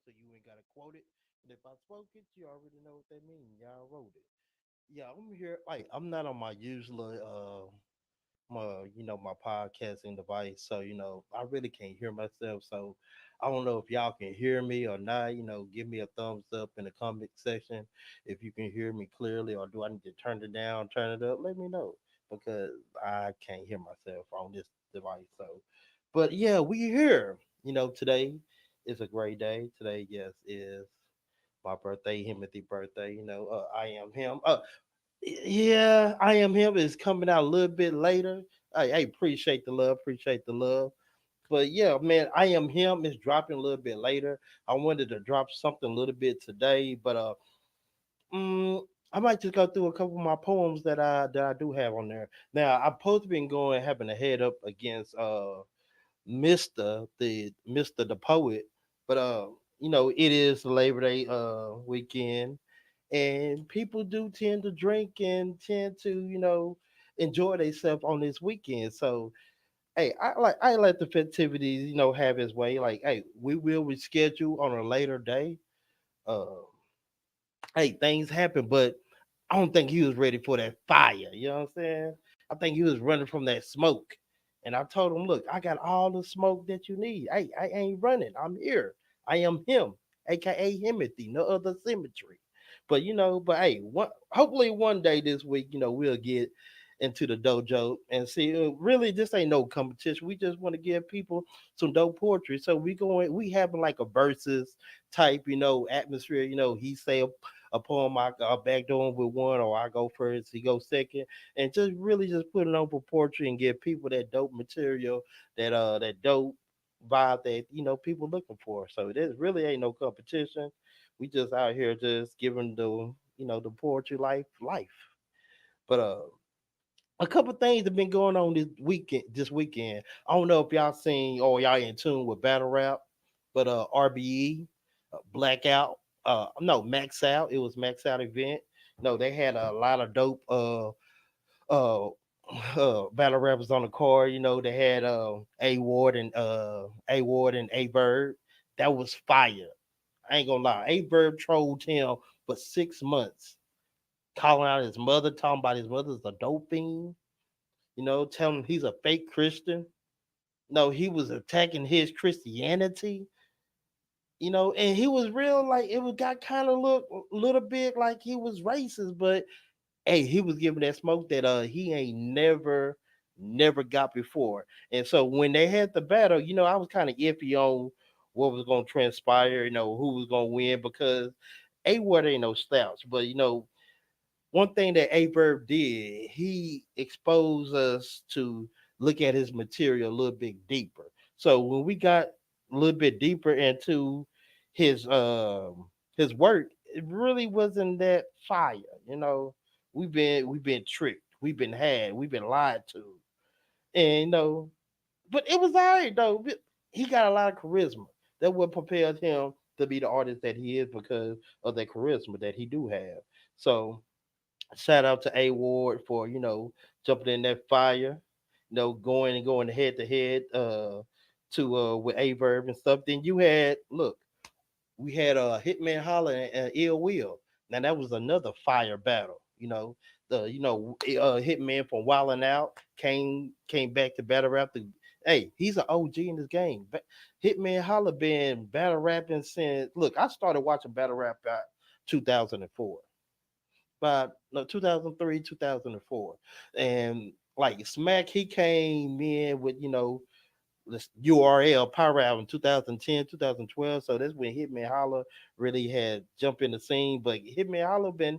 so you ain't gotta quote it. And if I spoke it, you already know what that means. Y'all wrote it. Yeah, I'm here. Like I'm not on my usual my podcasting device, so I really can't hear myself. So I don't know if y'all can hear me or not. Give me a thumbs up in the comment section if you can hear me clearly, or do I need to turn it down, turn it up? Let me know because I can't hear myself on this device. So, but yeah, we here. Today is a great day. Today, yes, is my birthday, Himothy birthday. I am him. Yeah, I am him is coming out a little bit later. I appreciate the love, appreciate the love. But yeah, man, I am him is dropping a little bit later. I wanted to drop something a little bit today, but mm, I might just go through a couple of my poems that I do have on there. Now I've supposed to been going having a head up against Mr. the Poet, but it is Labor Day weekend, and people do tend to drink and tend to enjoy themselves on this weekend. So hey, I let the festivities have its way. Like hey, we will reschedule on a later day. Uh, hey, things happen, but I don't think he was ready for that fire. You know what I'm saying? I think he was running from that smoke. And I told him, look, I got all the smoke that you need. Hey, I ain't running. I'm here. I am him, aka Himothy, no other symmetry. But hey, hopefully one day this week, we'll get into the dojo and see. Really, this ain't no competition. We just want to give people some dope poetry. So we having like a versus type, atmosphere. He say a poem, I back door him with one, or I go first, he goes second, and just really just put it on for poetry and give people that dope material, that dope vibe that people looking for. So there really ain't no competition. We just out here just giving the poetry life. But a couple things have been going on this weekend. This weekend, I don't know if y'all seen or y'all in tune with battle rap, but RBE, Blackout, no Max Out. It was Max Out event. No, they had a lot of dope uh battle rappers on the card. They had A Ward and A Bird. That was fire. I ain't gonna lie. A Bird trolled him for 6 months, calling out his mother, talking about his mother's a dope fiend, telling him he's a fake Christian. No, he was attacking his Christianity, and he was real like it was got kind of look a little bit like he was racist, but hey, he was giving that smoke that he ain't never got before. And so when they had the battle, I was kind of iffy on what was gonna transpire, who was gonna win because A Word ain't no slouch, but one thing that A Verb did, he exposed us to look at his material a little bit deeper. So when we got a little bit deeper into his his work, it really wasn't that fire. We've been tricked, we've been had, we've been lied to, and but it was alright though. He got a lot of charisma. That what propelled him to be the artist that he is because of that charisma that he do have. So shout out to A Ward for jumping in that fire, going head to head to with A Verb and stuff. Then you had look, we had Hitman Holler and Ill Will. Now that was another fire battle. Hitman from Wildin' Out came back to battle rap. Hey, he's an OG in this game. Hitman Holler been battle rapping since. Look, I started watching battle rap about 2004, by no 2003, 2004, and like Smack, he came in with this URL Power Album 2010, 2012. So that's when Hitman Holler really had jumped in the scene. But Hitman Holler been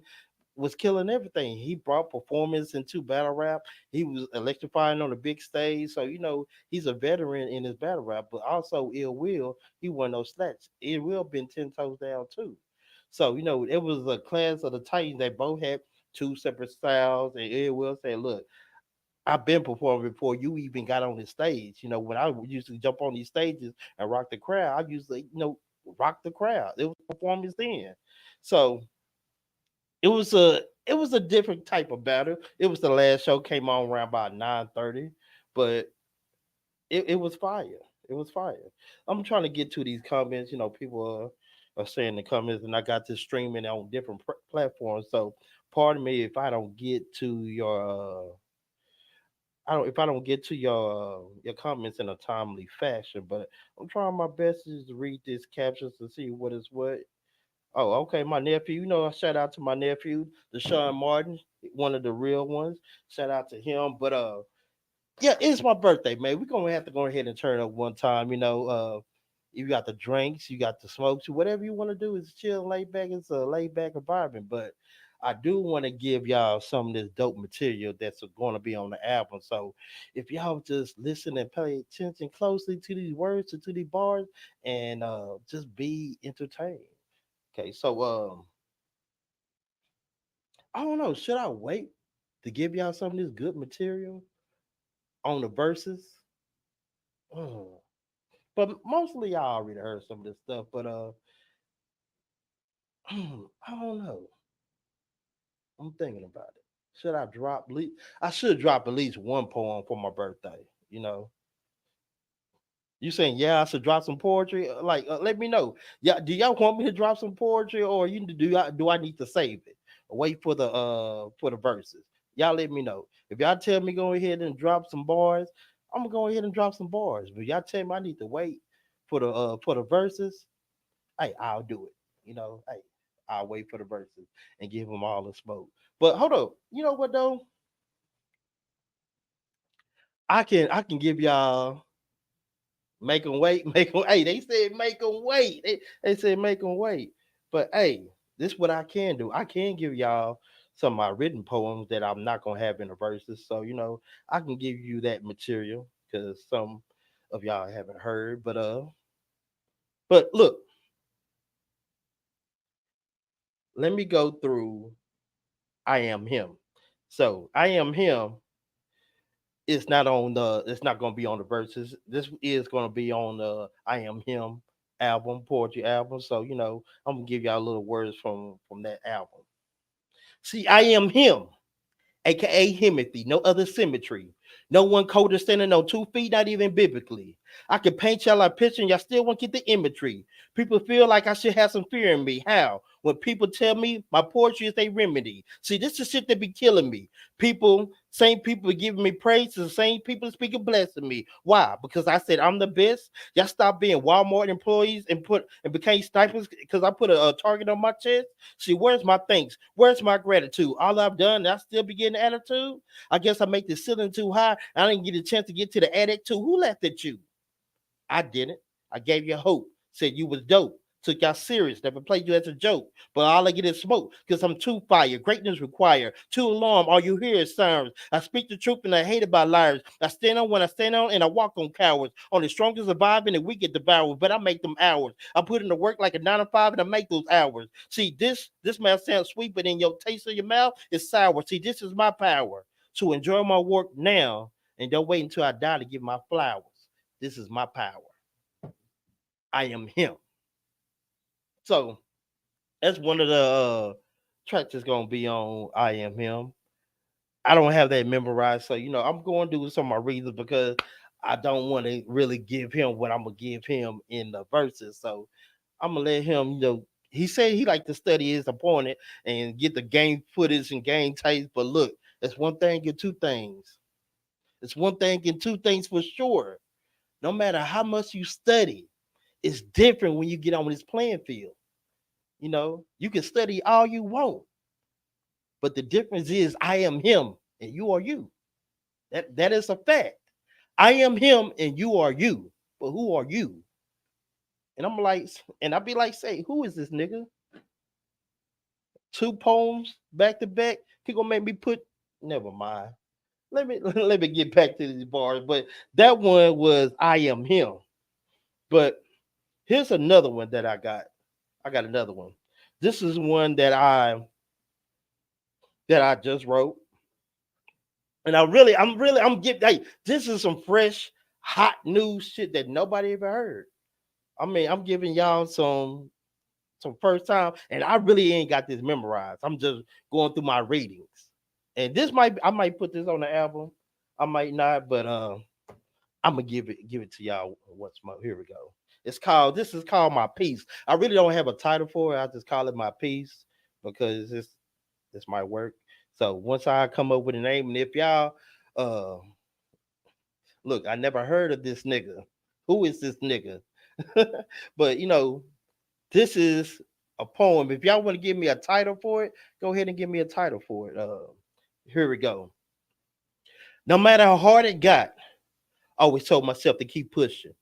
was killing everything. He brought performance into battle rap. He was electrifying on the big stage. So he's a veteran in his battle rap. But also Ill Will, he won no slats. Ill Will been 10 toes down too. So it was a class of the Titans that both had two separate styles. And Ill Will said, "Look, I've been performing before you even got on the stage. When I used to jump on these stages and rock the crowd, I usually, rock the crowd. It was performance then. So it was a different type of battle. It was the last show came on around about 9:30, but it was fire. It was fire. I'm trying to get to these comments. People. are saying in the comments, and I got this streaming on different platforms. So, pardon me if I don't get to your I don't if I don't get to your comments in a timely fashion, but I'm trying my best to just read these captions to see what is what. Oh, okay, my nephew. Shout out to my nephew, Deshaun Martin, one of the real ones. Shout out to him. But yeah, it's my birthday, man. We're gonna have to go ahead and turn up one time. You got the drinks, you got the smokes, whatever you want to do is chill, lay back. It's a laid back environment. But I do want to give y'all some of this dope material that's going to be on the album. So if y'all just listen and pay attention closely to these words and to these bars, and just be entertained. Okay, so I don't know. Should I wait to give y'all some of this good material on the verses? Mm. But mostly y'all already heard some of this stuff. But I don't know. I'm thinking about it. Should I drop? I should drop at least one poem for my birthday. You know, you saying yeah? I should drop some poetry. Like, let me know. Yeah, do y'all want me to drop some poetry, or do I need to save it? Wait for the verses. Y'all let me know. If y'all tell me go ahead and drop some bars, I'm gonna go ahead and drop some bars. But y'all tell me I need to wait for the verses. Hey, I'll do it. Hey, I'll wait for the verses and give them all the smoke. But hold up, you know what though? I can give y'all make them wait, make them. Hey, they said make them wait. They said make them wait. But hey, this what I can do. I can give y'all some of my written poems that I'm not gonna have in the verses. So I can give you that material because some of y'all haven't heard. But look, let me go through. I am him. So I am him. It's not gonna be on the verses. This is gonna be on the I Am Him album, poetry album. So I'm gonna give y'all little words from that album. See, I am him, aka Himothy, no other symmetry. No one colder standing on 2 feet, not even biblically. I can paint y'all a picture and y'all still won't get the imagery. People feel like I should have some fear in me. How? When people tell me my poetry is a remedy. See, this is shit that be killing me. Same people giving me praise, the same people speaking blessing me. Why? Because I said I'm the best. Y'all stop being Walmart employees and became snipers because I put a target on my chest. See, where's my thanks? Where's my gratitude? All I've done, I still be getting attitude. I guess I make the ceiling too high. I didn't get a chance to get to the attic too. Who laughed at you? I didn't. I gave you hope. Said you was dope. Took y'all serious. Never played you as a joke. But all I get is smoke. Cause I'm too fire. Greatness required. Too alarm. All you hear is sirens. I speak the truth and I hate about liars. I stand on when I stand on and I walk on cowards. On the strongest survive and the weak get devoured. But I make them hours. I put in the work like a 9 to 5 and I make those hours. See, this might sound sweet, but in your taste of your mouth, it's sour. See, this is my power. So enjoy my work now and don't wait until I die to give my flowers. This is my power. I am him. So that's one of the tracks that's gonna be on I Am Him. I don't have that memorized, so I'm going to do some of my reasons because I don't want to really give him what I'm gonna give him in the verses. So I'm gonna let him. He said he like to study his opponent and get the game footage and game tapes. But look, it's one thing and two things. It's one thing and two things for sure. No matter how much you study, it's different when you get on this playing field. You can study all you want, but the difference is I am him and you are you. That is a fact. I am him and you are you. But who are you? And I'm like, and I be like, say, who is this nigga? Two poems back to back. He gonna make me put. Never mind. Let me get back to these bars. But that one was I am him. But here's another one that I got. I got another one. This is one that I just wrote. And I'm getting, hey, this is some fresh, hot news shit that nobody ever heard. I mean, I'm giving y'all some first time, and I really ain't got this memorized. I'm just going through my readings. And I might put this on the album. I might not, but I'm gonna give it to y'all once more. Here we go. It's called this is called my piece. I really don't have a title for it. I just call it my piece because it's my work. So once I come up with a name, and if y'all uh look, I never heard of this nigga. Who is this nigga? But this is a poem. If y'all want to give me a title for it, go ahead and give me a title for it. Here we go. No matter how hard it got, I always told myself to keep pushing.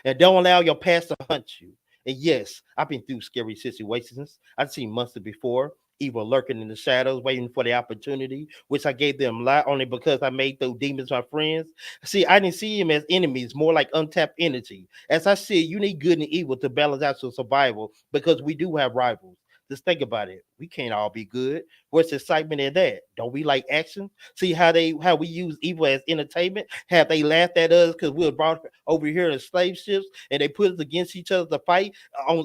And don't allow your past to hunt you. And yes, I've been through scary situations. I've seen monsters before, evil lurking in the shadows, waiting for the opportunity, which I gave them a lot only because I made those demons my friends. See, I didn't see them as enemies, more like untapped energy. As I said, you need good and evil to balance out your survival because we do have rivals. Just think about it. We can't all be good. What's excitement in that? Don't we like action? See how we use evil as entertainment? Have they laughed at us because we were brought over here in slave ships and they put us against each other to fight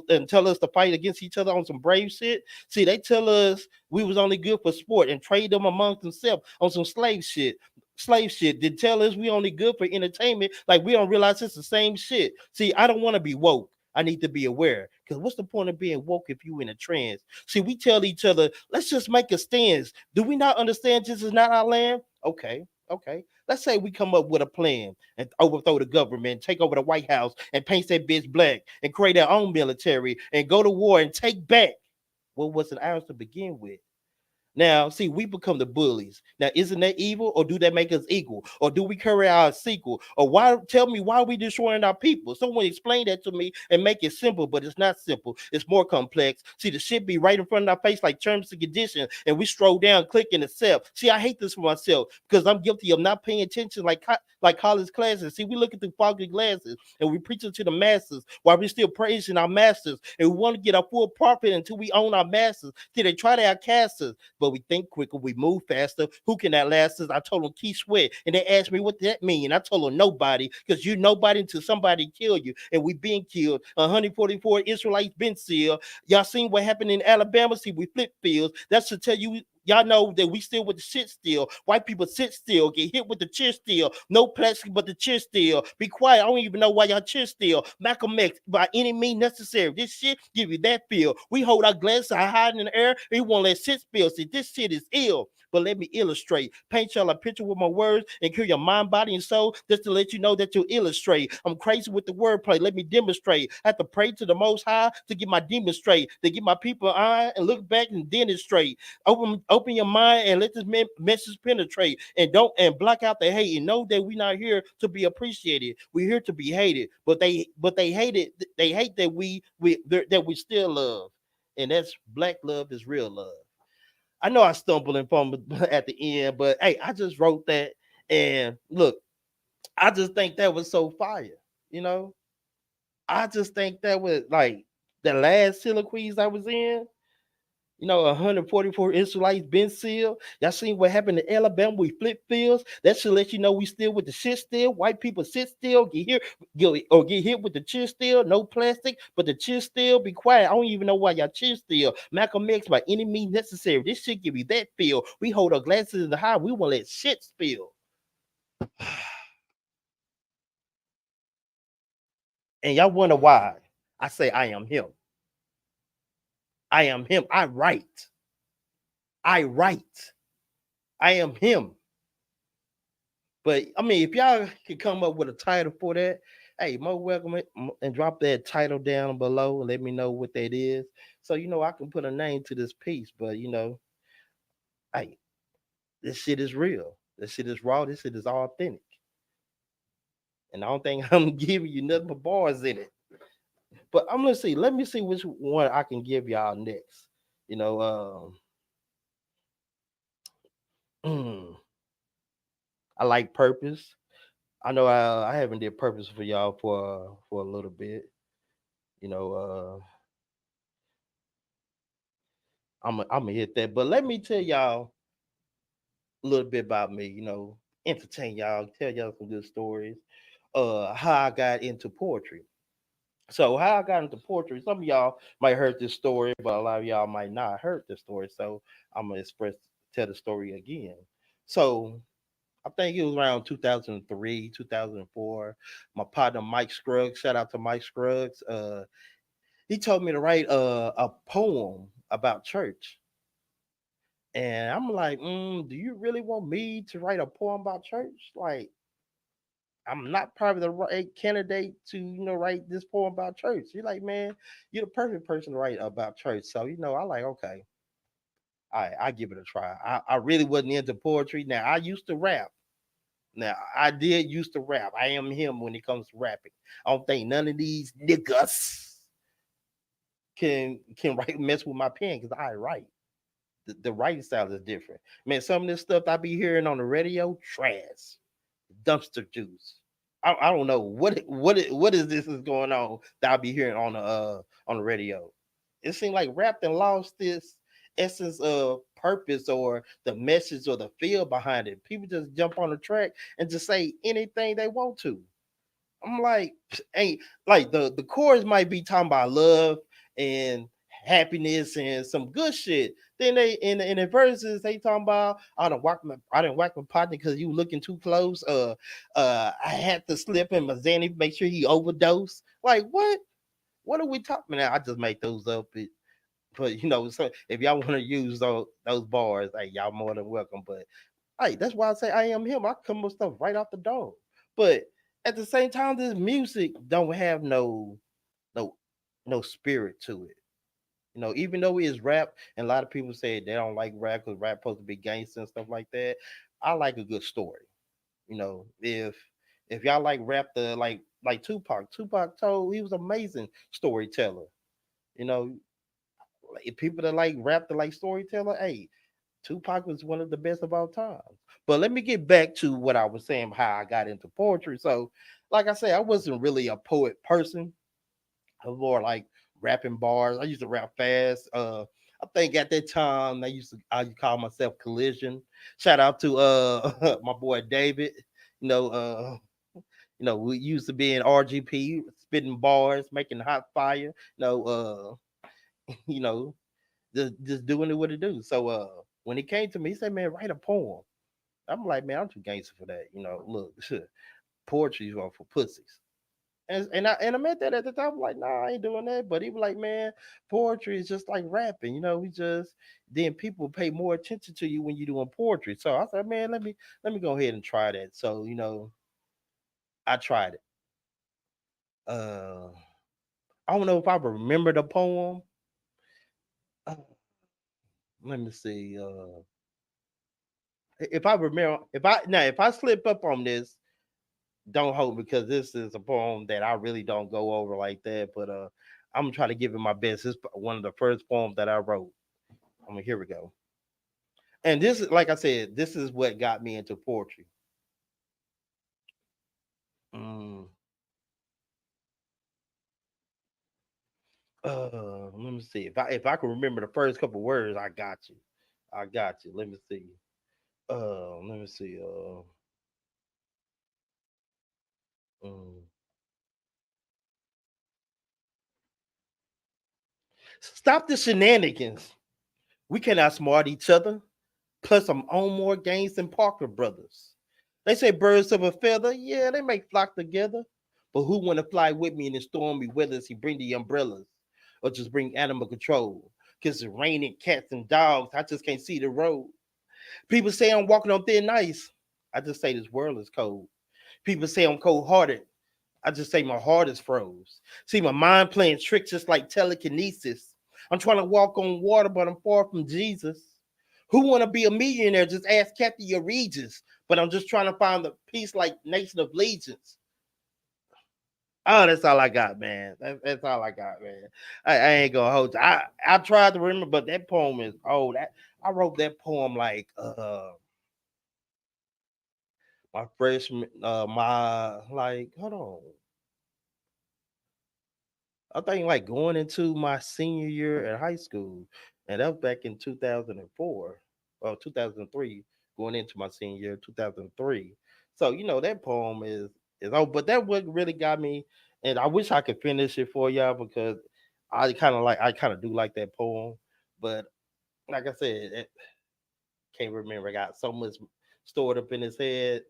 and tell us to fight against each other on some brave shit? See, they tell us we was only good for sport and trade them amongst themselves on some slave shit. Slave shit. They tell us we only good for entertainment, like we don't realize it's the same shit. See, I don't want to be woke. I need to be aware. Because what's the point of being woke if you in a trance? See, we tell each other, let's just make a stance. Do we not understand this is not our land? Okay, okay. Let's say we come up with a plan and overthrow the government, take over the White House, and paint that bitch black, and create our own military, and go to war and take back what wasn't ours to begin with. Now, see, we become the bullies. Now, isn't that evil, or do that make us equal, or do we carry our sequel, or why? Tell me why we destroying our people. Someone explain that to me and make it simple, but it's not simple. It's more complex. See, the shit be right in front of our face like terms and conditions, and we stroll down, click and accept. See, I hate this for myself because I'm guilty of not paying attention like college classes. See, we looking through foggy glasses and we preaching to the masses while we still praising our masters, and we want to get our full profit until we own our masters. Till they try to outcast us, but we think quicker, we move faster. Who can outlast us? I told them Key Sweat, and they asked me what that mean. I told them nobody, because you nobody until somebody kill you, and we been killed. 144 Israelites been sealed. Y'all seen what happened in Alabama? See, we flip fields. That's to tell you. Y'all know that we still with the shit still. White people sit still, get hit with the chair still. No plastic but the chair still. Be quiet. I don't even know why y'all chair still. Malcolm X, by any means necessary. This shit give you that feel. We hold our glasses high in the air. We won't let shit spill. See, this shit is ill. But let me illustrate. Paint y'all a picture with my words and cure your mind, body, and soul just to let you know that you illustrate. I'm crazy with the wordplay. Let me demonstrate. I have to pray to the Most High to get my demons straight, to get my people eye and look back and demonstrate. Open your mind and let this message penetrate, and don't and block out the hate, and know that we're not here to be appreciated. We're here to be hated. But they hate it. They hate that we still love, and that's black love is real love. I know I stumbled and fumbled at the end, but hey, I just wrote that, and look, I just think that was so fire. You know, I just think that was like the last soliloquies I was in. 144 Israelites been sealed. Y'all seen what happened in Alabama? We flip fields. That should let you know we still with the shit still. White people sit still, get hit with the chair still. No plastic, but the chair still. Be quiet. I don't even know why y'all chair still. Malcolm X by any means necessary. This shit give you that feel. We hold our glasses in the high. We won't let shit spill. And y'all wonder why I say I am him. I am him. I write. I write. I am him. But I mean, if y'all could come up with a title for that, hey, more welcome and drop that title down below and let me know what that is. So I can put a name to this piece. But hey, this shit is real. This shit is raw. This shit is authentic. And I don't think I'm giving you nothing but bars in it. But I'm gonna see. Let me see which one I can give y'all next. You know, I like purpose. I know I haven't did purpose for y'all for a little bit. You know, I'm gonna hit that. But let me tell y'all a little bit about me. Entertain y'all, tell y'all some good stories. How I got into poetry. So how I got into poetry. Some of y'all might heard this story, but a lot of y'all might not heard this story. So I'm gonna tell the story again. So I think it was around 2003, 2004. My partner Mike Scruggs, shout out to Mike Scruggs. He told me to write a poem about church. And I'm like, do you really want me to write a poem about church? Like, I'm not probably the right candidate to, write this poem about church. You're like, man, you're the perfect person to write about church. So, I like, okay, I give it a try. I really wasn't into poetry. Now, I used to rap. Now, I did used to rap. I am him when it comes to rapping. I don't think none of these niggas can write mess with my pen because I write. The writing style is different. Man, some of this stuff I be hearing on the radio, trash, dumpster juice. I don't know what is this is going on that I'll be hearing on the radio. It seems like rap and lost this essence of purpose or the message or the feel behind it. People just jump on the track and just say anything they want to. I'm like, ain't like the chorus might be talking about love and happiness and some good shit. Then they in the verses they talking about I didn't whack my partner because you looking too close. I had to slip in my Zanny, make sure he overdosed. Like what? What are we talking about? I just make those up. But so if y'all want to use those bars, hey, y'all more than welcome. But hey, that's why I say I am him. I come with stuff right off the dome. But at the same time, this music don't have no no spirit to it. Even though it is rap, and a lot of people say they don't like rap because rap supposed to be gangster and stuff like that. I like a good story. If y'all like rap, the like Tupac told he was amazing storyteller. You know, if people that like rap, that like storyteller, hey, Tupac was one of the best of all time. But let me get back to what I was saying, how I got into poetry. So, like I say, I wasn't really a poet person. I was more like rapping bars. I used to rap fast. I think at that time I used to call myself Collision. Shout out to my boy David. You know, uh we used to be in RGP, spitting bars, making hot fire. You know, just doing it what it do. So when he came to me, he said, "Man, write a poem." I'm like, "Man, I'm too gangster for that." Look, poetry's are for pussies. And I meant that at the time. I'm like, nah, I ain't doing that. But he was like, man, poetry is just like rapping. We just then people pay more attention to you when you're doing poetry. So I said, man, let me go ahead and try that. So I tried it. Uh, I don't know if I remember the poem. Uh, Let me see. If I remember, if I slip up on this, don't hold me, because this is a poem that I really don't go over like that. But I'm gonna try to give it my best. It's one of the first poems that I wrote. Here we go. And this is, like I said, this is what got me into poetry. Mm, Let me see. If I can remember the first couple words, I got you. I got you. Let me see. Let me see. Mm. Stop the shenanigans. We can outsmart each other. Plus, I'm on more games than Parker Brothers. They say birds of a feather. Yeah, they may flock together. But who want to fly with me in the stormy weather? He bring the umbrellas or just bring animal control? Because it's raining cats and dogs. I just can't see the road. People say I'm walking on thin ice. I just say this world is cold. People say I'm cold hearted. I just say my heart is froze. See, my mind playing tricks just like telekinesis. I'm trying to walk on water, but I'm far from Jesus. Who want to be a millionaire? Just ask Kathy or Regis. But I'm just trying to find the peace like Nation of Legions. Oh, that's all I got, man. That's all I got, man. I ain't gonna hold you. I tried to remember, but that poem is old. I wrote that poem like my freshman my like hold on. I think like going into my senior year at high school, and that was back in 2004 or 2003, going into my senior year, 2003. So that poem is oh, but that what really got me, and I wish I could finish it for y'all because I kind of do like that poem, but like I said, can't remember. I got stored up in his head.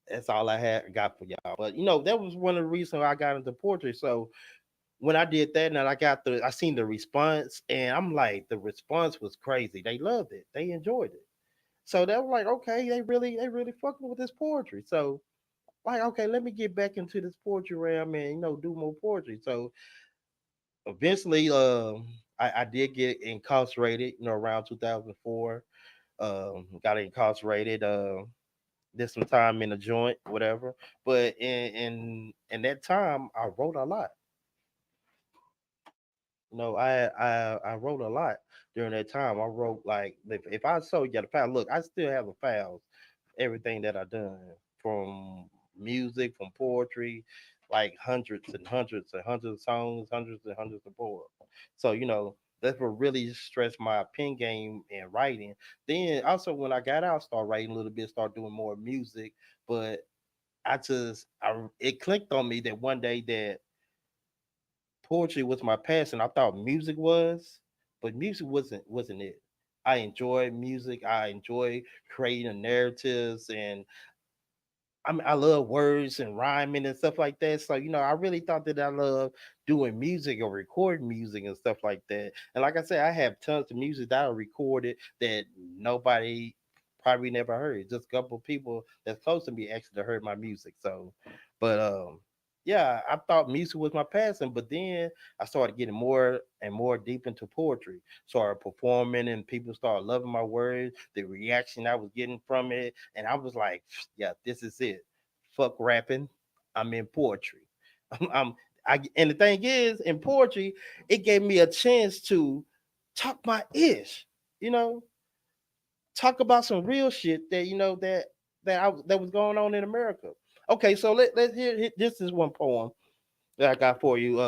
That's all I had got for y'all. But that was one of the reasons I got into poetry. So when I did that, and I seen the response, and I'm like, the response was crazy. They loved it. They enjoyed it. So they were like, okay, they really fucking with this poetry. So like, okay, let me get back into this poetry realm and do more poetry. So eventually, I did get incarcerated. Around 2004, got incarcerated. Did some time in a joint, whatever. But in that time, I wrote a lot. I wrote a lot during that time. I wrote like if I showed you the file, look, I still have the files, everything that I done from music, from poetry, like hundreds and hundreds and hundreds of songs, hundreds and hundreds of poems. So that's what really stressed my pen game and writing. Then also when I got out, start writing a little bit, start doing more music, but it clicked on me that one day that poetry was my passion. I thought music was, but music wasn't it. I enjoy music. I enjoy creating narratives, and I love words and rhyming and stuff like that. So I really thought that I love doing music or recording music and stuff like that. And like I said, I have tons of music that I recorded that nobody probably never heard. Just a couple of people that's close to me actually heard my music. So, but yeah, I thought music was my passion, but then I started getting more and more deep into poetry. Started performing, and people started loving my words, the reaction I was getting from it, and I was like, yeah, this is it. Fuck rapping. I'm in poetry. I'm, and the thing is, in poetry, it gave me a chance to talk my ish. You know, talk about some real shit that that was going on in America. Okay, so let's hear. This is one poem that I got for you.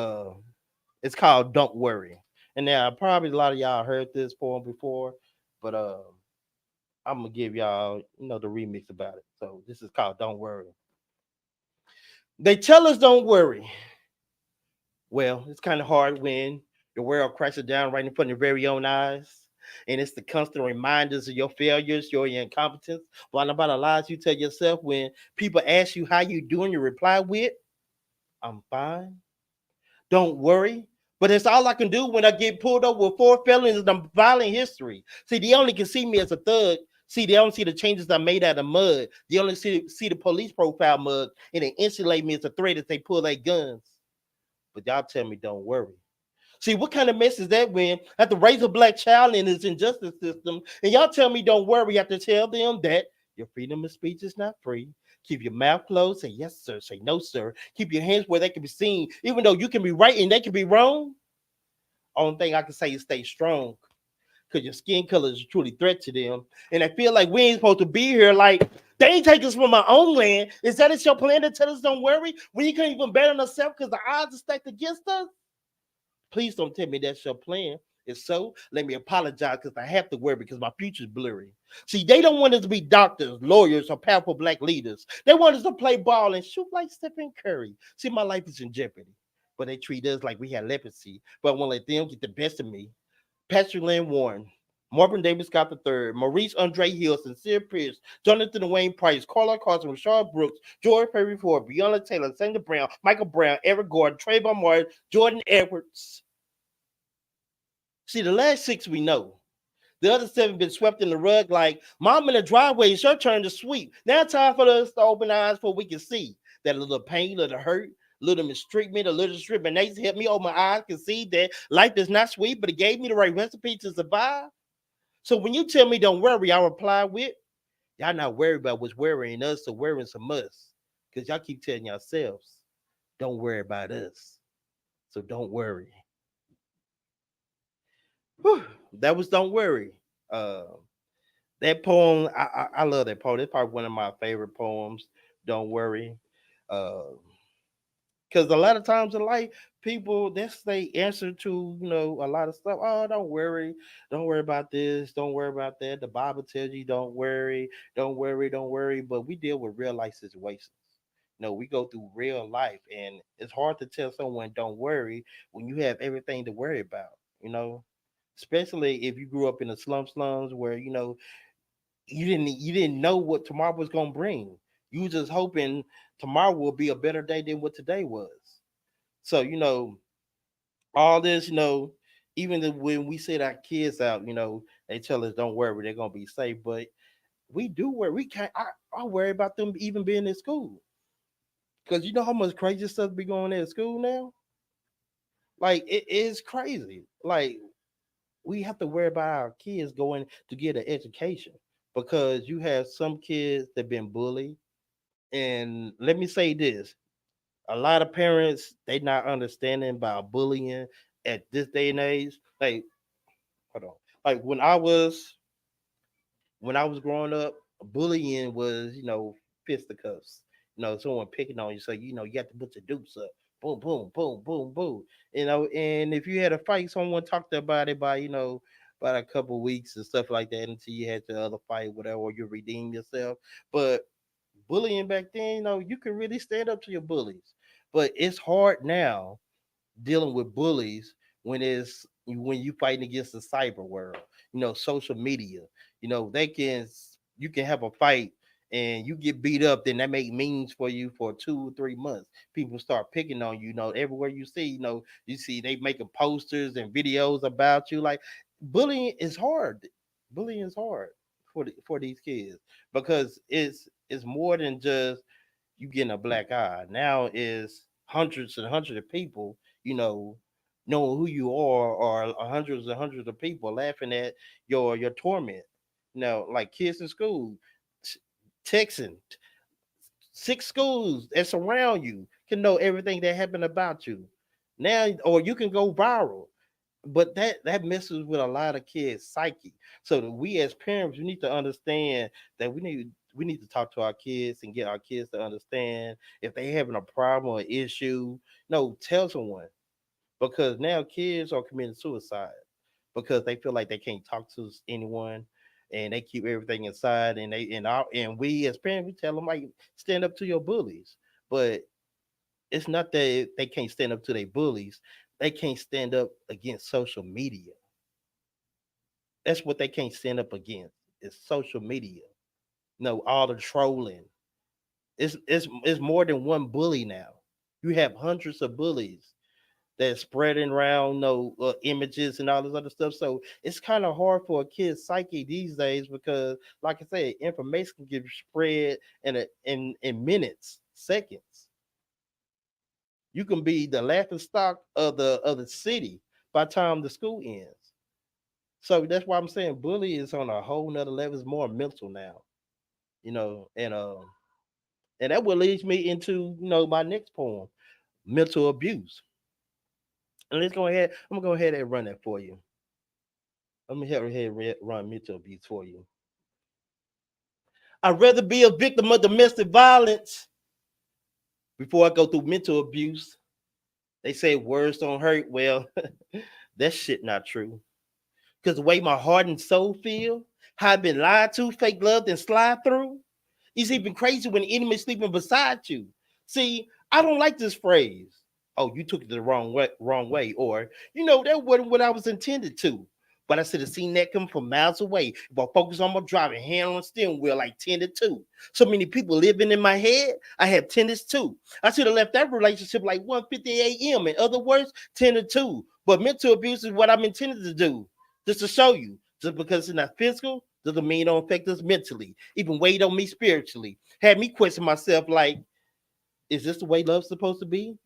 It's called "Don't Worry," and now probably a lot of y'all heard this poem before, but I'm gonna give y'all the remix about it. So this is called "Don't Worry." They tell us don't worry. Well, it's kind of hard when the world crashes down right in front of your very own eyes. And it's the constant reminders of your failures, your incompetence, what about the lies you tell yourself when people ask you how you doing, you reply with, I'm fine. Don't worry. But it's all I can do when I get pulled over with 4 felonies and a violent history. See, they only can see me as a thug. See, they don't see the changes I made out of mud. They only see the police profile mug and they insulate me as a threat as they pull their guns. But y'all tell me don't worry. See, what kind of mess is that when I have to raise a black child in this injustice system, and y'all tell me don't worry, I have to tell them that your freedom of speech is not free. Keep your mouth closed, say yes, sir, say no, sir. Keep your hands where they can be seen, even though you can be right and they can be wrong. Only thing I can say is stay strong, because your skin color is a truly threat to them. And I feel like we ain't supposed to be here like they ain't take us from our own land. Is that it's your plan to tell us don't worry when you can't even bet on ourselves because the odds are stacked against us? Please don't tell me that's your plan. If so, let me apologize because I have to worry because my future's blurry. See, they don't want us to be doctors, lawyers, or powerful black leaders. They want us to play ball and shoot like Stephen Curry. See, my life is in jeopardy. But they treat us like we had leprosy. But I won't let them get the best of me. Pastor Lynn Warren, Marvin Davis Scott III, Maurice Andre Hill, Sincere Pierce, Jonathan Wayne Price, Carla Carson, Rashard Brooks, George Perry Ford, Breonna Taylor, Sandra Brown, Michael Brown, Eric Gordon, Trayvon Martin, Jordan Edwards. See, the last six we know. The other seven been swept in the rug like, Mom in the driveway, it's your turn to sweep. Now time for us to open our eyes so we can see that a little pain, a little hurt, a little mistreatment, a little discrimination helped me open my eyes and see that life is not sweet, but it gave me the right recipe to survive. So when you tell me don't worry, I reply with, y'all not worried about what's worrying us or worrying some us. Because y'all keep telling yourselves, don't worry about us. So don't worry. Whew, that was Don't Worry. Uh, that poem, I love that poem. It's probably one of my favorite poems. Don't worry, because a lot of times in life, people that's they answer to a lot of stuff. Oh, don't worry about this, don't worry about that. The Bible tells you don't worry, don't worry, don't worry. But we deal with real life situations. We go through real life, and it's hard to tell someone don't worry when you have everything to worry about. You know, especially if you grew up in the slums where you didn't know what tomorrow was gonna bring. You was just hoping tomorrow will be a better day than what today was. So all this, even when we set our kids out, they tell us don't worry, they're gonna be safe. But we do worry. We can't. I worry about them even being in school because you know how much crazy stuff be going on at school now. Like it is crazy. Like we have to worry about our kids going to get an education because you have some kids that been bullied. And let me say this: a lot of parents they not understanding about bullying at this day and age. Like, hold on. Like when I was growing up, bullying was, fisticuffs. Someone picking on you, so you have to put your dukes up. Boom, boom, boom, boom, boom. And if you had a fight, someone talked about it by, about a couple of weeks and stuff like that until you had the other fight, whatever, or you redeem yourself. But bullying back then, you could really stand up to your bullies. But it's hard now dealing with bullies when you fighting against the cyber world, social media. You can have a fight and you get beat up, then that make memes for you for 2 or 3 months. People start picking on you, everywhere you see, you see they making posters and videos about you. Like bullying is hard. Bullying is hard for these kids because it's more than just you getting a black eye. Now is hundreds and hundreds of people, you know, knowing who you are, or hundreds and hundreds of people laughing at your torment. Like kids in school, texting, 6 schools that surround you can know everything that happened about you. Now, or you can go viral. But that messes with a lot of kids' psyche. So that we as parents, we need to understand that we need to talk to our kids and get our kids to understand if they having a problem or issue. No, tell someone, because now kids are committing suicide because they feel like they can't talk to anyone and they keep everything inside, and we as parents we tell them like stand up to your bullies. But it's not that they can't stand up to their bullies, they can't stand up against social media. That's what they can't stand up against. It's social media. No, all the trolling. It's more than one bully now. You have hundreds of bullies that's spreading around images and all this other stuff. So it's kind of hard for a kid's psyche these days because, like I said, information can get spread in minutes, seconds. You can be the laughing stock of the city by the time the school ends. So that's why I'm saying bullying is on a whole nother level. It's more mental now, you know, and um and that will leads me into my next poem, mental abuse. And let's go ahead. I'm gonna go ahead and run that for you. Let me help ahead run mental abuse for you. I'd rather be a victim of domestic violence before I go through mental abuse. They say words don't hurt. Well, that shit not true. Because the way my heart and soul feel, how I've been lied to, fake loved, and slide through. It's even crazy when the enemy sleeping beside you. See, I don't like this phrase. Oh, you took it the wrong way, or that wasn't what I was intended to. But I should have seen that come from miles away. If I focus on my driving, hand on the steering wheel like 10 to 2. So many people living in my head, I have tendencies too. I should have left that relationship like 1:50 a.m. In other words, 10 to 2. But mental abuse is what I'm intended to do. Just to show you, just because it's not physical doesn't mean it don't affect us mentally, even weighed on me spiritually. Had me question myself like, is this the way love's supposed to be?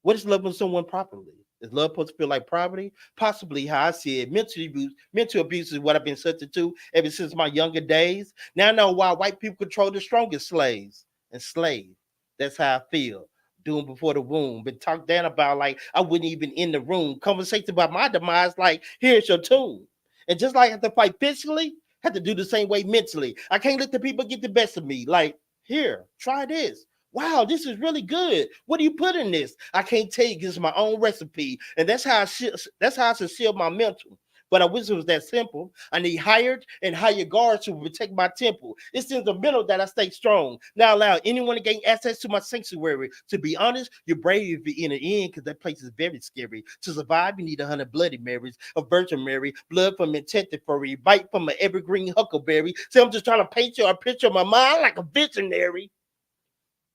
What is loving someone properly? Is love supposed to feel like property? Possibly how I see it. Mental abuse is what I've been subject to ever since my younger days. Now I know why white people control the strongest slaves and slave. That's how I feel. Doing before the womb. Been talked down about like I wasn't even in the room. Conversation about my demise like, here's your tune. And just like I have to fight physically, I have to do the same way mentally. I can't let the people get the best of me. Like, here, try this. Wow, this is really good. What do you put in this? I can't tell you because it's my own recipe, and that's how I should shield my mental. but I wish it was that simple. I need hired and higher guards to protect my temple. It's in the middle that I stay strong. Now allow anyone to gain access to my sanctuary. To be honest, you're brave if you're in the end because that place is very scary. To survive, you need 100 Bloody Marys, a Virgin Mary, blood from intended for a bite from an evergreen huckleberry. See, I'm just trying to paint you a picture of my mind like a visionary.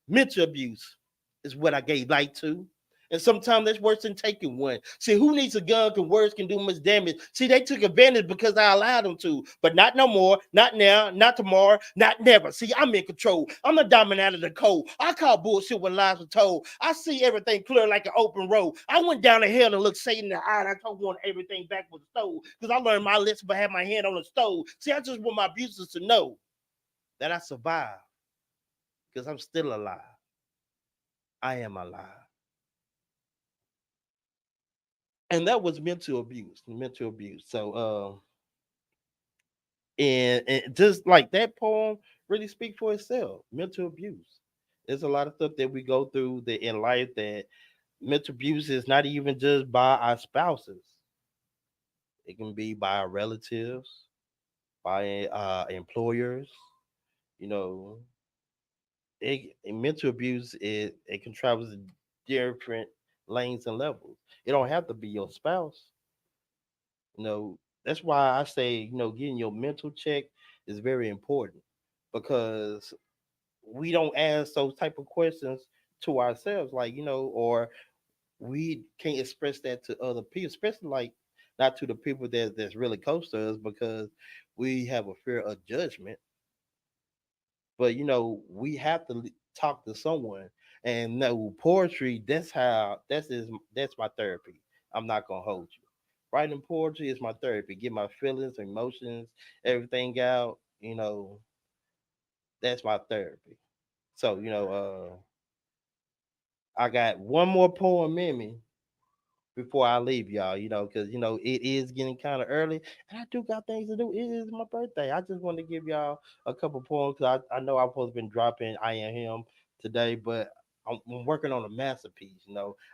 Mental abuse is what I gave light to. And sometimes that's worse than taking one. See, who needs a gun? Because words can do much damage. See, they took advantage because I allowed them to. But not no more, not now, not tomorrow, not never. See, I'm in control. I'm the diamond out of the cold. I call bullshit when lies were told. I see everything clear like an open road. I went down the hill and looked Satan in the eye. And I told one everything back was stole. Because I learned my lesson by having my hand on the stove. See, I just want my abusers to know that I survived. Because I'm still alive. I am alive. And that was mental abuse. So, and just like that poem really speaks for itself. Mental abuse. There's a lot of stuff that we go through that in life that mental abuse is not even just by our spouses. It can be by our relatives, by employers. You know, mental abuse it can travel to different lanes and levels. It don't have to be your spouse. You know, that's why I say, getting your mental check is very important because we don't ask those type of questions to ourselves, like, or we can't express that to other people, especially like not to the people that's really close to us because we have a fear of judgment. But we have to talk to someone, and no poetry. That's my therapy. I'm not gonna hold you. Writing poetry is my therapy. Get my feelings, emotions, everything out. That's my therapy. So I got one more poem in me before I leave y'all, because it is getting kind of early, and I do got things to do. It is my birthday. I just want to give y'all a couple poems because I know I'm supposed to been dropping I Am Him today, but I'm working on a masterpiece.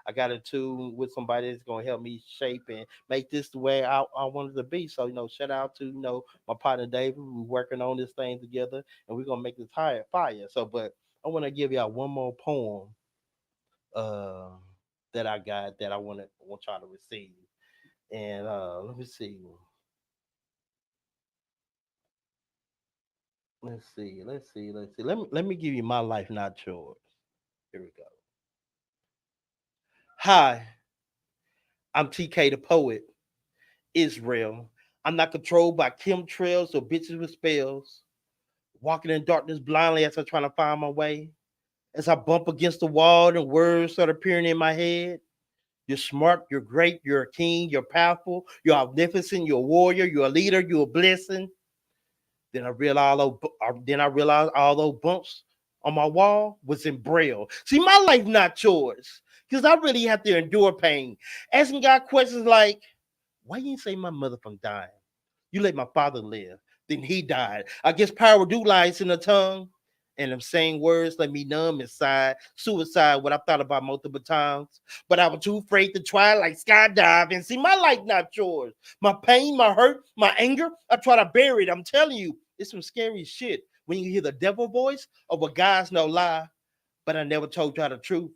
I got in tune with somebody that's gonna help me shape and make this the way I want it to be. So shout out to my partner David. We're working on this thing together, and we're gonna make this fire. So, but I want to give y'all one more poem uh, that I got that I want y'all to receive. And let me see. Let's see. Let me give you my life, not yours. Here we go. Hi, I'm TK the Poet, Israel. I'm not controlled by chemtrails or bitches with spells. Walking in darkness blindly as I try to find my way. As I bump against the wall and words start appearing in my head. You're smart, you're great, you're a king, you're powerful, you're magnificent, you're a warrior, you're a leader, you're a blessing. Then I realized all those bumps on my wall was in braille. See, my life not yours, because I really have to endure pain. Asking God questions like, why you didn't save my mother from dying? You let my father live, then he died. I guess power do lies in the tongue. And them same words let me numb inside. Suicide, what I thought about multiple times. But I was too afraid to try like skydiving. See, my life not yours. My pain, my hurt, my anger, I try to bury it. I'm telling you, it's some scary shit when you hear the devil voice of a guy's no lie. But I never told y'all the truth.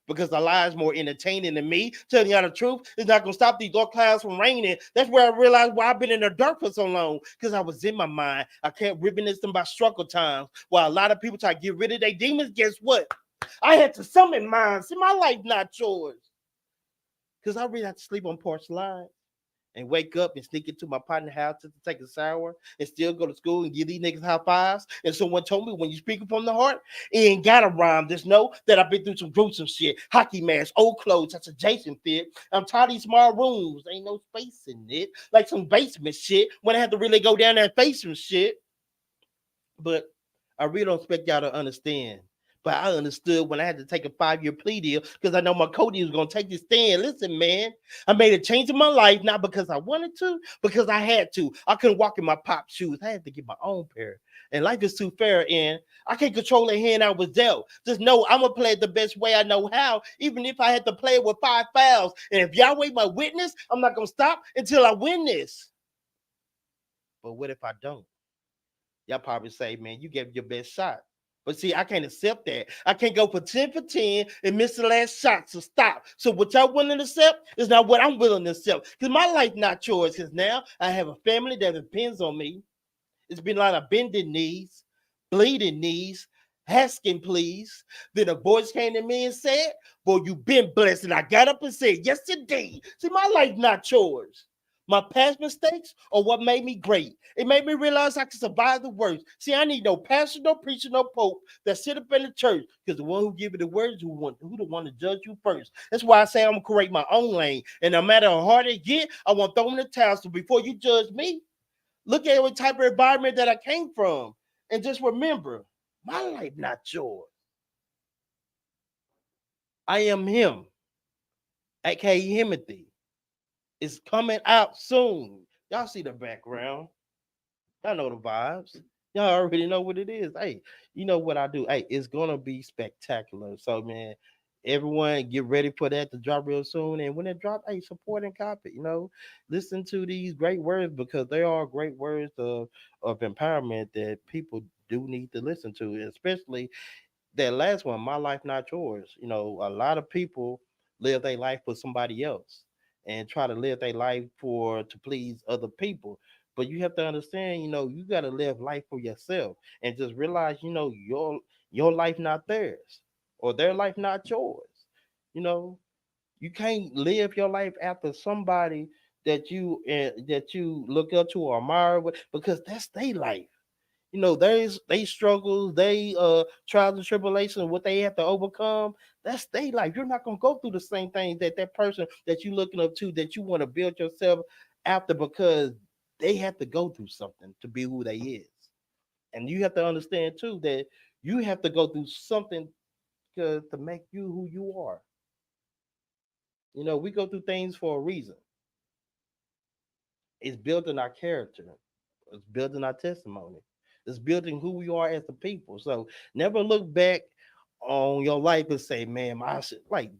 Because the lie is more entertaining than me. Telling y'all the truth is not gonna stop these dark clouds from raining. That's where I realized why I've been in the dark for so long. Because I was in my mind. I kept reminiscing about struggle times. While a lot of people try to get rid of their demons, guess what? I had to summon mine. See, my life not yours. Because I really have to sleep on porch line and wake up and sneak into my partner's house just to take a shower and still go to school and give these niggas high fives. And someone told me when you speak from the heart, it ain't got to rhyme. Just know that I've been through some gruesome shit. Hockey mask, old clothes, that's a Jason fit. I'm tired of these small rooms. Ain't no space in it. Like some basement shit when I had to really go down there and face some shit. But I really don't expect y'all to understand. But I understood when I had to take a 5-year plea deal because I know my Cody was gonna take this stand. Listen, man, I made a change in my life not because I wanted to, because I had to. I couldn't walk in my pop shoes. I had to get my own pair. And life is too fair, and I can't control the hand I was dealt. Just know I'm gonna play it the best way I know how, even if I had to play it with 5 fouls. And if Yahweh my witness, I'm not gonna stop until I win this. But what if I don't? Y'all probably say, man, you gave your best shot. But see, I can't accept that. I can't go for 10 and miss the last shot. So stop. So what y'all willing to accept is not what I'm willing to accept. Because my life not yours. Because now I have a family that depends on me. It's been a lot of bending knees, bleeding knees, asking please. Then a voice came to me and said, boy, you been blessed. And I got up and said, yes, indeed. See, my life not yours. My past mistakes are what made me great. It made me realize I can survive the worst. See, I need no pastor, no preacher, no pope that sit up in the church. Because the one who give you the words, who the one to judge you first. That's why I say I'm gonna create my own lane. And no matter how hard it get, I want to throw in the towel. So before you judge me, look at what type of environment that I came from. And just remember, my life not yours. I am him, aka Himothy. It's coming out soon. Y'all see the background. Y'all know the vibes. Y'all already know what it is. Hey, you know what I do. Hey, it's gonna be spectacular. So man, everyone get ready for that to drop real soon. And when it drop, hey, support and copy. Listen to these great words because they are great words of empowerment that people do need to listen to, especially that last one, my life not yours. A lot of people live their life for somebody else and try to live their life for to please other people. But you have to understand, you got to live life for yourself and just realize, your life not theirs or their life not yours. You know, you can't live your life after somebody that you look up to or admire because that's their life. There's they struggles, they trials and tribulations, what they have to overcome. That's their life. You're not gonna go through the same things that person that you looking up to that you want to build yourself after because they have to go through something to be who they is. And you have to understand too that you have to go through something to make you who you are. We go through things for a reason. It's building our character. It's building our testimony. It's building who we are as a people. So never look back on your life and say, "Man, my like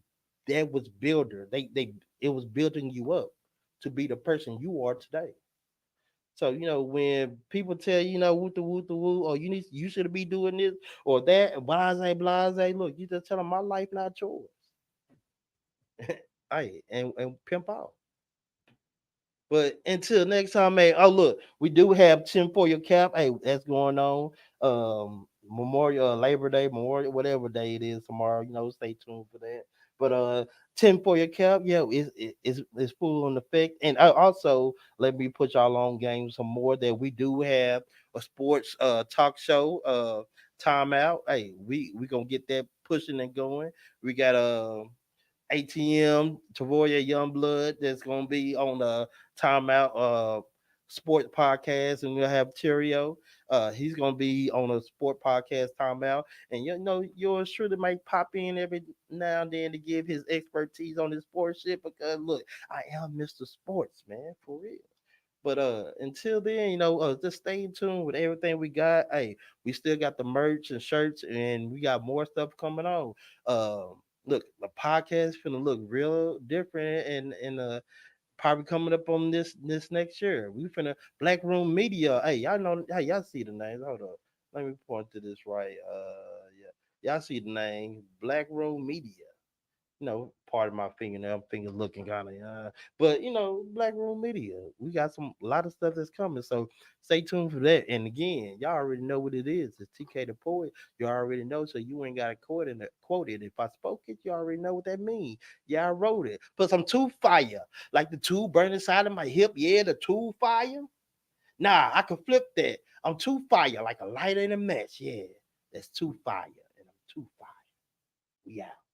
that was builder. They it was building you up to be the person you are today." So when people tell you, woo the woo the woo, or you should be doing this or that, blase blase. Look, you just tell them my life not yours. Hey, and pimp out. But until next time, man. Oh, look, we do have 10 for your cap. Hey, that's going on. Memorial, Labor Day, Memorial, whatever day it is tomorrow. Stay tuned for that. But 10 for your cap, yeah, it's full in effect. And also, let me put y'all on game some more that we do have a sports talk show. Timeout. Hey, we gonna get that pushing and going. We got ATM, Tavoya Youngblood, that's gonna be on the Timeout Sports Podcast, and we'll have Terrio. He's gonna be on a sport podcast Timeout, and yours truly might pop in every now and then to give his expertise on this sports shit. Because look, I am Mr. Sports, man, for real. But until then, just stay tuned with everything we got. Hey, we still got the merch and shirts, and we got more stuff coming on. Look, the podcast finna look real different, and probably coming up on this next year. We finna Black Room Media. Hey, y'all know. Hey, y'all see the names. Hold up, let me point to this right. Yeah, y'all see the name Black Room Media. Part of my fingernail, finger looking kind of, but Black Room Media, we got a lot of stuff that's coming. So stay tuned for that. And again, y'all already know what it is. It's TK the Poet. You already know, so you ain't got to quote it. If I spoke it, you already know what that means. Yeah, I wrote it. Plus, I'm too fire, like the two burning side of my hip. Yeah, the two fire. Nah, I can flip that. I'm too fire, like a lighter in a match. Yeah, that's too fire, and I'm too fire. Yeah.